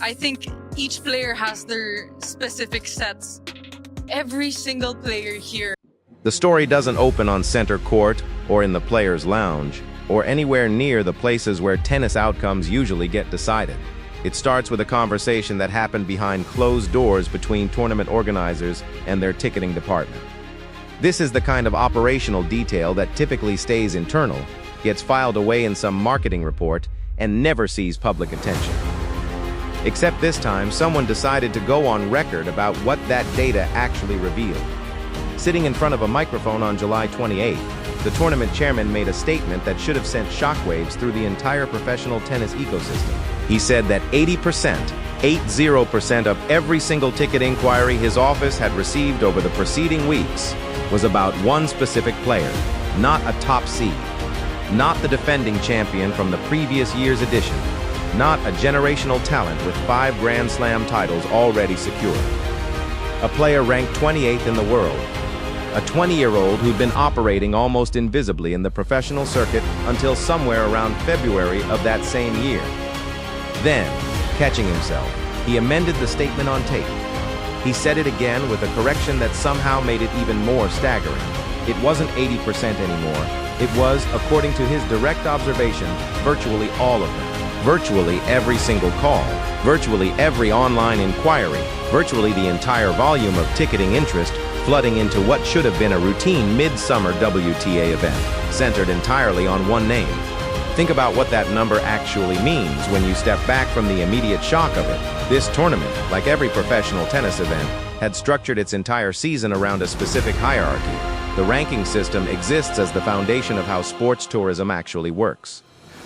I think each player has their specific sets. Every single player here. The story doesn't open on center court or in the players' lounge or anywhere near the places where tennis outcomes usually get decided. It starts with a conversation that happened behind closed doors between tournament organizers and their ticketing department. This is the kind of operational detail that typically stays internal, gets filed away in some marketing report, and never sees public attention. Except this time, someone decided to go on record about what that data actually revealed. Sitting in front of a microphone on July 28th, the tournament chairman made a statement that should have sent shockwaves through the entire professional tennis ecosystem. He said that 80% of every single ticket inquiry his office had received over the preceding weeks was about one specific player, not a top seed, not the defending champion from the previous year's edition, not a generational talent with 5 Grand Slam titles already secured. A player ranked 28th in the world, a 20-year-old who'd been operating almost invisibly in the professional circuit until somewhere around February of that same year. Then, catching himself, he amended the statement on tape. He said it again with a correction that somehow made it even more staggering. It wasn't 80% anymore. It was, according to his direct observation, virtually all of them. Virtually every single call, virtually every online inquiry, virtually the entire volume of ticketing interest flooding into what should have been a routine mid-summer WTA event, centered entirely on one name. Think about what that number actually means when you step back from the immediate shock of it. This tournament, like every professional tennis event, had structured its entire season around a specific hierarchy. The ranking system exists as the foundation of how sports tourism actually works.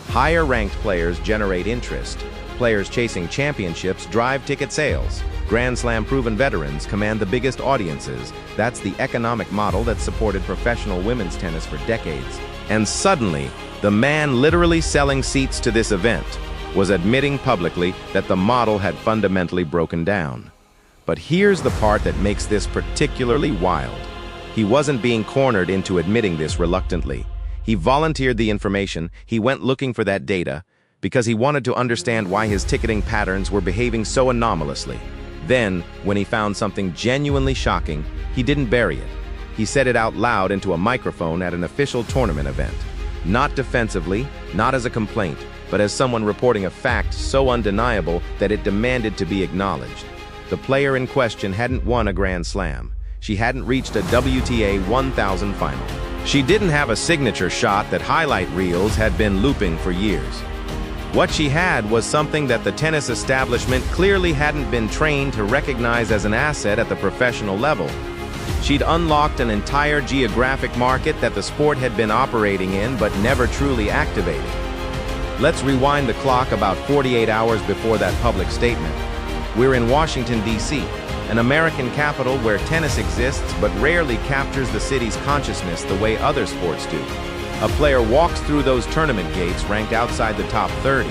Higher-ranked players generate interest. Players chasing championships drive ticket sales. Grand Slam-proven veterans command the biggest audiences. That's the economic model that supported professional women's tennis for decades. And suddenly, the man literally selling seats to this event was admitting publicly that the model had fundamentally broken down. But here's the part that makes this particularly wild. He wasn't being cornered into admitting this reluctantly. He volunteered the information, he went looking for that data, because he wanted to understand why his ticketing patterns were behaving so anomalously. Then, when he found something genuinely shocking, he didn't bury it. He said it out loud into a microphone at an official tournament event. Not defensively, not as a complaint, but as someone reporting a fact so undeniable that it demanded to be acknowledged. The player in question hadn't won a Grand Slam. She hadn't reached a WTA 1000 final. She didn't have a signature shot that highlight reels had been looping for years. What she had was something that the tennis establishment clearly hadn't been trained to recognize as an asset at the professional level. She'd unlocked an entire geographic market that the sport had been operating in but never truly activated. Let's rewind the clock about 48 hours before that public statement. We're in Washington, D.C., an American capital where tennis exists but rarely captures the city's consciousness the way other sports do. A player walks through those tournament gates ranked outside the top 30.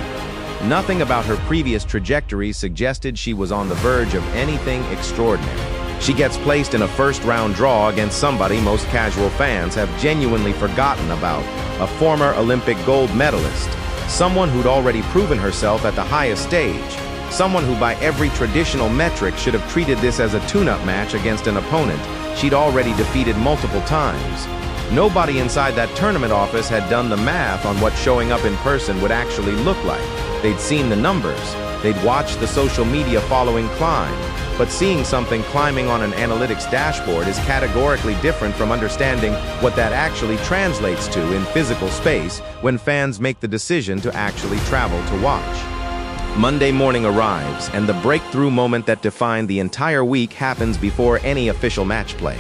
Nothing about her previous trajectory suggested she was on the verge of anything extraordinary. She gets placed in a first-round draw against somebody most casual fans have genuinely forgotten about, a former Olympic gold medalist, someone who'd already proven herself at the highest stage, someone who by every traditional metric should have treated this as a tune-up match against an opponent she'd already defeated multiple times. Nobody inside that tournament office had done the math on what showing up in person would actually look like. They'd seen the numbers, they'd watched the social media following climb, but seeing something climbing on an analytics dashboard is categorically different from understanding what that actually translates to in physical space when fans make the decision to actually travel to watch. Monday morning arrives, and the breakthrough moment that defined the entire week happens before any official match play.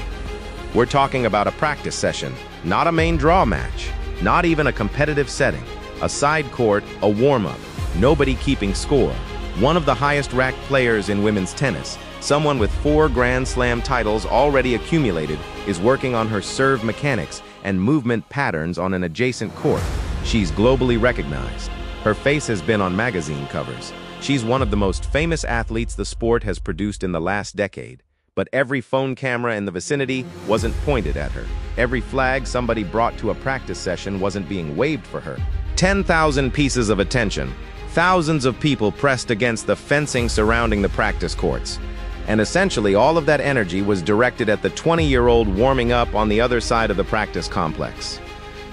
We're talking about a practice session, not a main draw match, not even a competitive setting, a side court, a warm-up, nobody keeping score. One of the highest-ranked players in women's tennis, someone with 4 Grand Slam titles already accumulated, is working on her serve mechanics and movement patterns on an adjacent court. She's globally recognized. Her face has been on magazine covers. She's one of the most famous athletes the sport has produced in the last decade. But every phone camera in the vicinity wasn't pointed at her. Every flag somebody brought to a practice session wasn't being waved for her. 10,000 pieces of attention, Thousands of people pressed against the fencing surrounding the practice courts. And essentially all of that energy was directed at the 20-year-old warming up on the other side of the practice complex.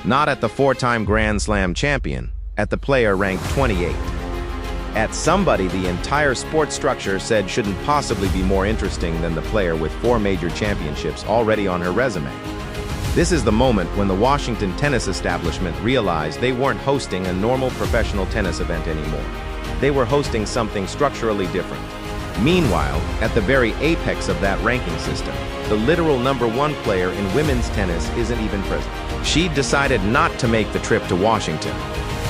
Not at the four-time Grand Slam champion, at the player ranked 28. At somebody the entire sports structure said shouldn't possibly be more interesting than the player with 4 major championships already on her resume. This is the moment when the Washington tennis establishment realized they weren't hosting a normal professional tennis event anymore. They were hosting something structurally different. Meanwhile, at the very apex of that ranking system, the literal #1 player in women's tennis isn't even present. She'd decided not to make the trip to Washington.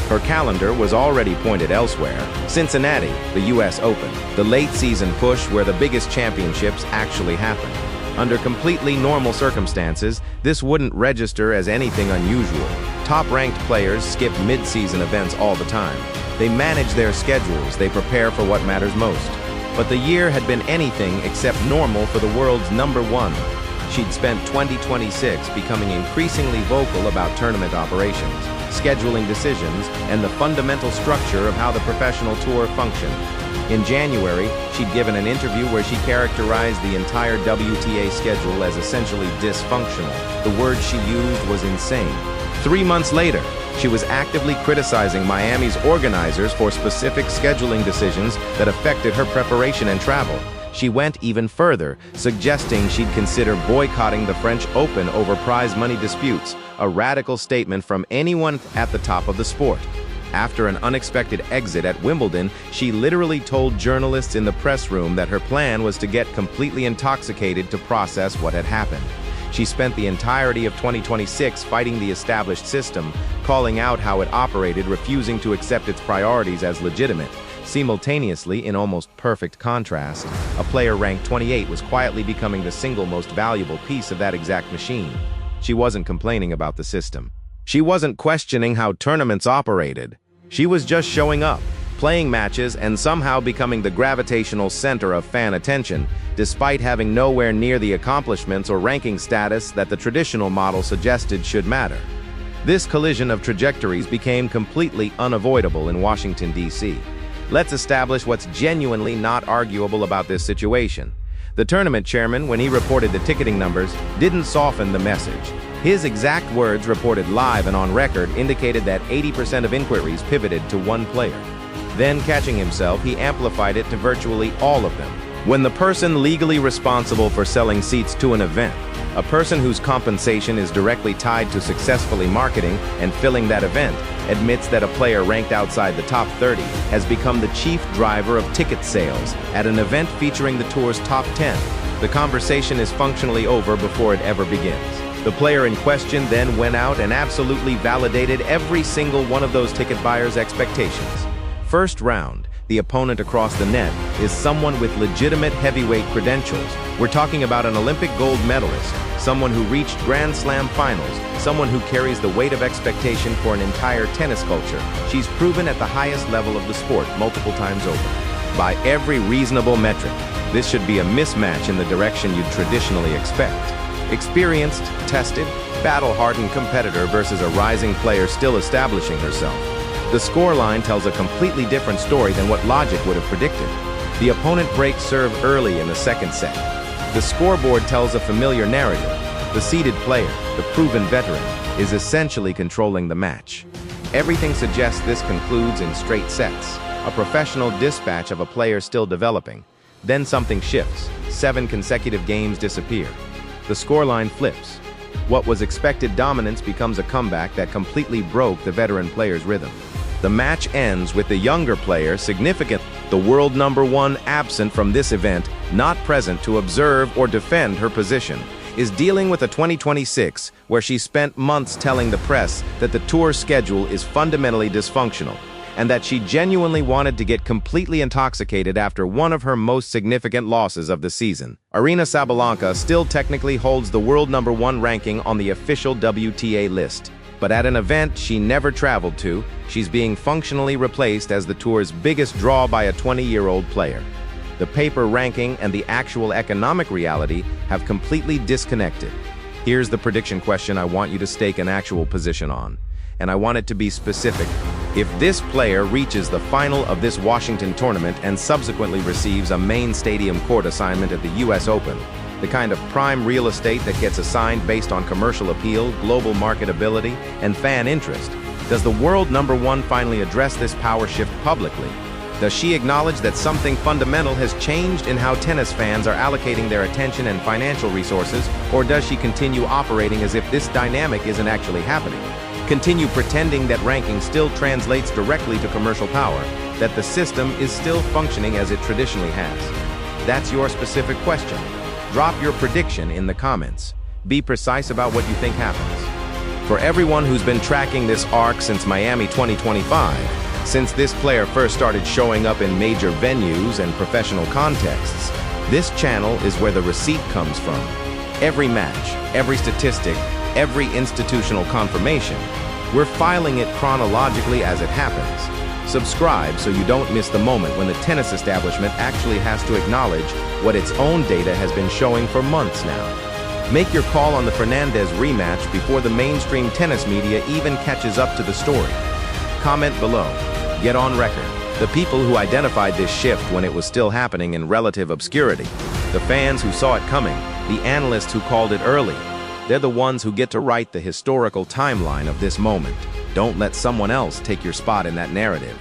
Her calendar was already pointed elsewhere: Cincinnati, the US Open, the late-season push where the biggest championships actually happened. Under completely normal circumstances, this wouldn't register as anything unusual. Top-ranked players skip mid-season events all the time. They manage their schedules, they prepare for what matters most. But the year had been anything except normal for the world's #1. She'd spent 2026 becoming increasingly vocal about tournament operations, scheduling decisions, and the fundamental structure of how the professional tour functioned. In January, she'd given an interview where she characterized the entire WTA schedule as essentially dysfunctional. The word she used was insane. 3 months later, she was actively criticizing Miami's organizers for specific scheduling decisions that affected her preparation and travel. She went even further, suggesting she'd consider boycotting the French Open over prize money disputes, a radical statement from anyone at the top of the sport. After an unexpected exit at Wimbledon, she literally told journalists in the press room that her plan was to get completely intoxicated to process what had happened. She spent the entirety of 2026 fighting the established system, calling out how it operated, refusing to accept its priorities as legitimate. Simultaneously, in almost perfect contrast, a player ranked 28 was quietly becoming the single most valuable piece of that exact machine. She wasn't complaining about the system. She wasn't questioning how tournaments operated. She was just showing up, playing matches, and somehow becoming the gravitational center of fan attention, despite having nowhere near the accomplishments or ranking status that the traditional model suggested should matter. This collision of trajectories became completely unavoidable in Washington, D.C. Let's establish what's genuinely not arguable about this situation. The tournament chairman, when he reported the ticketing numbers, didn't soften the message. His exact words, reported live and on record, indicated that 80% of inquiries pivoted to one player. Then, catching himself, he amplified it to virtually all of them. When the person legally responsible for selling seats to an event, a person whose compensation is directly tied to successfully marketing and filling that event, admits that a player ranked outside the top 30 has become the chief driver of ticket sales at an event featuring the tour's top 10, the conversation is functionally over before it ever begins. The player in question then went out and absolutely validated every single one of those ticket buyers' expectations. First round, the opponent across the net is someone with legitimate heavyweight credentials. We're talking about an Olympic gold medalist, someone who reached Grand Slam finals, someone who carries the weight of expectation for an entire tennis culture. She's proven at the highest level of the sport multiple times over. By every reasonable metric, this should be a mismatch in the direction you'd traditionally expect. Experienced, tested, battle-hardened competitor versus a rising player still establishing herself. The scoreline tells a completely different story than what logic would have predicted. The opponent breaks serve early in the second set. The scoreboard tells a familiar narrative. The seeded player, the proven veteran, is essentially controlling the match. Everything suggests this concludes in straight sets, a professional dispatch of a player still developing. Then something shifts. 7 consecutive games disappear. The scoreline flips. What was expected dominance becomes a comeback that completely broke the veteran player's rhythm. The match ends with the younger player significant, the world #1 absent from this event, not present to observe or defend her position, is dealing with a 2026 where she spent months telling the press that the tour schedule is fundamentally dysfunctional, and that she genuinely wanted to get completely intoxicated after one of her most significant losses of the season. Aryna Sabalenka still technically holds the world #1 ranking on the official WTA list. But at an event she never traveled to, she's being functionally replaced as the tour's biggest draw by a 20-year-old player. The paper ranking and the actual economic reality have completely disconnected. Here's the prediction question I want you to stake an actual position on, and I want it to be specific. If this player reaches the final of this Washington tournament and subsequently receives a main stadium court assignment at the US Open, the kind of prime real estate that gets assigned based on commercial appeal, global marketability, and fan interest, does the world number one finally address this power shift publicly? Does she acknowledge that something fundamental has changed in how tennis fans are allocating their attention and financial resources, or does she continue operating as if this dynamic isn't actually happening? Continue pretending that ranking still translates directly to commercial power, that the system is still functioning as it traditionally has? That's your specific question. Drop your prediction in the comments. Be precise about what you think happens. For everyone who's been tracking this arc since Miami 2025, since this player first started showing up in major venues and professional contexts, this channel is where the receipt comes from. Every match, every statistic, every institutional confirmation, we're filing it chronologically as it happens. Subscribe so you don't miss the moment when the tennis establishment actually has to acknowledge what its own data has been showing for months now. Make your call on the Fernandez rematch before the mainstream tennis media even catches up to the story. Comment below. Get on record. The people who identified this shift when it was still happening in relative obscurity, the fans who saw it coming, the analysts who called it early, they're the ones who get to write the historical timeline of this moment. Don't let someone else take your spot in that narrative.